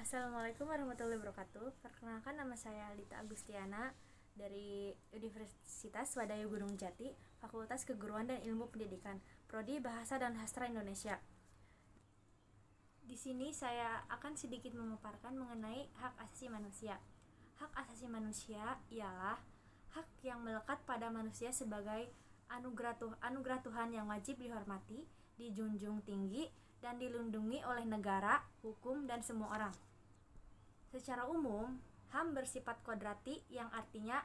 Assalamualaikum warahmatullahi wabarakatuh. Perkenalkan, nama saya Lita Agustiana dari Universitas Wadaya Gunung Jati, Fakultas Keguruan dan Ilmu Pendidikan, Prodi Bahasa dan Sastra Indonesia. Di sini saya akan sedikit memaparkan mengenai hak asasi manusia. Hak asasi manusia ialah hak yang melekat pada manusia sebagai anugerah Tuhan yang wajib dihormati, dijunjung tinggi, dan dilindungi oleh negara, hukum, dan semua orang. Secara umum, HAM bersifat kodrati yang artinya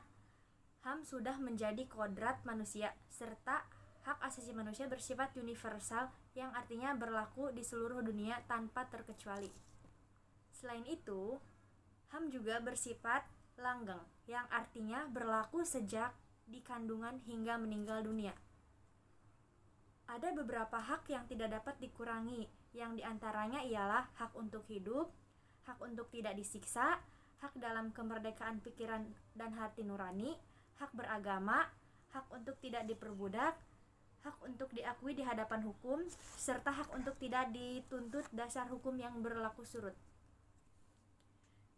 HAM sudah menjadi kodrat manusia, serta hak asasi manusia bersifat universal yang artinya berlaku di seluruh dunia tanpa terkecuali. Selain itu, HAM juga bersifat langgeng yang artinya berlaku sejak di kandungan hingga meninggal dunia. Ada beberapa hak yang tidak dapat dikurangi, yang diantaranya ialah hak untuk hidup, hak untuk tidak disiksa, hak dalam kemerdekaan pikiran dan hati nurani, hak beragama, hak untuk tidak diperbudak, hak untuk diakui di hadapan hukum, serta hak untuk tidak dituntut dasar hukum yang berlaku surut.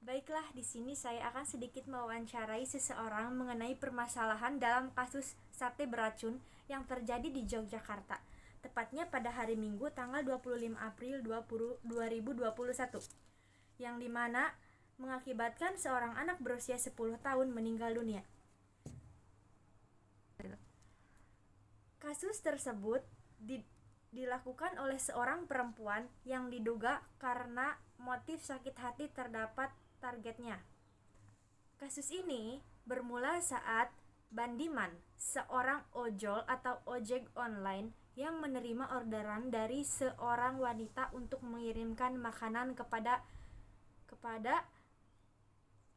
Baiklah, di sini saya akan sedikit mewawancarai seseorang mengenai permasalahan dalam kasus sate beracun yang terjadi di Yogyakarta, tepatnya pada hari Minggu tanggal 25 April 2021, yang dimana mengakibatkan seorang anak berusia 10 tahun meninggal dunia. Kasus tersebut dilakukan oleh seorang perempuan yang diduga karena motif sakit hati terdapat targetnya. Kasus ini bermula saat Bandiman, seorang ojol atau ojek online yang menerima orderan dari seorang wanita untuk mengirimkan makanan kepada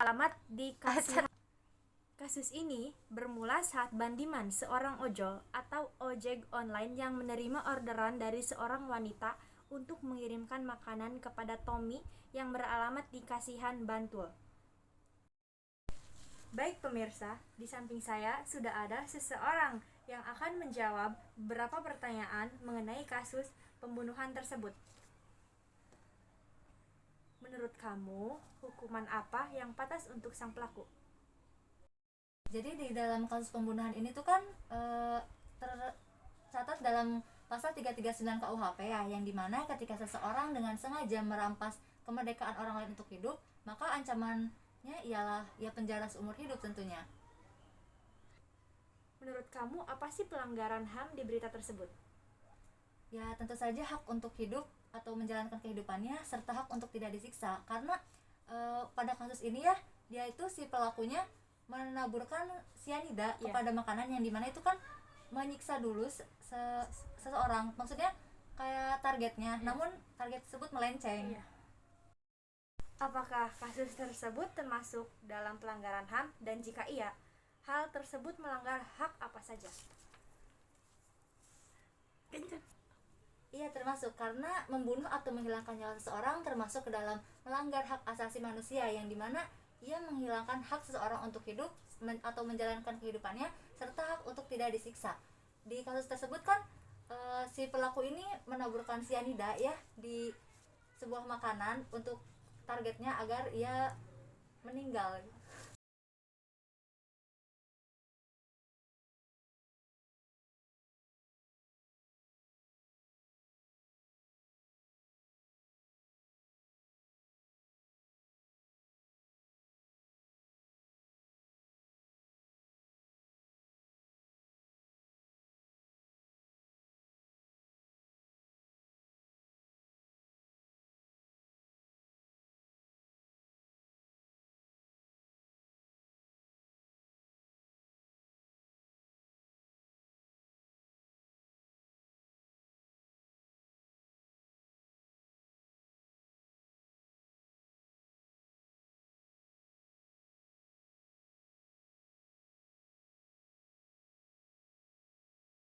alamat di kasih. Kasus ini bermula saat Bandiman, seorang ojol atau ojek online yang menerima orderan dari seorang wanita untuk mengirimkan makanan kepada Tommy yang beralamat di Kasihan, Bantul. Baik pemirsa, di samping saya sudah ada seseorang yang akan menjawab beberapa pertanyaan mengenai kasus pembunuhan tersebut. Menurut kamu, hukuman apa yang pantas untuk sang pelaku? Jadi di dalam kasus pembunuhan ini tuh kan tercatat dalam pasal 339 KUHP ya, yang dimana ketika seseorang dengan sengaja merampas kemerdekaan orang lain untuk hidup, maka ancamannya ialah ya penjara seumur hidup tentunya. Menurut kamu, apa sih pelanggaran HAM di berita tersebut? Ya tentu saja hak untuk hidup atau menjalankan kehidupannya, serta hak untuk tidak disiksa. Karena pada kasus ini ya, dia itu si pelakunya menaburkan sianida kepada makanan, yang dimana itu kan menyiksa dulu seseorang, maksudnya kayak targetnya, namun target tersebut melenceng. Apakah kasus tersebut termasuk dalam pelanggaran HAM, dan jika iya, hal tersebut melanggar hak apa saja? Iya, termasuk, karena membunuh atau menghilangkan nyawa seseorang termasuk ke dalam melanggar hak asasi manusia, yang dimana ia menghilangkan hak seseorang untuk hidup atau menjalankan kehidupannya, serta hak untuk tidak disiksa. Di kasus tersebut kan si pelaku ini menaburkan sianida ya di sebuah makanan untuk targetnya agar ia meninggal.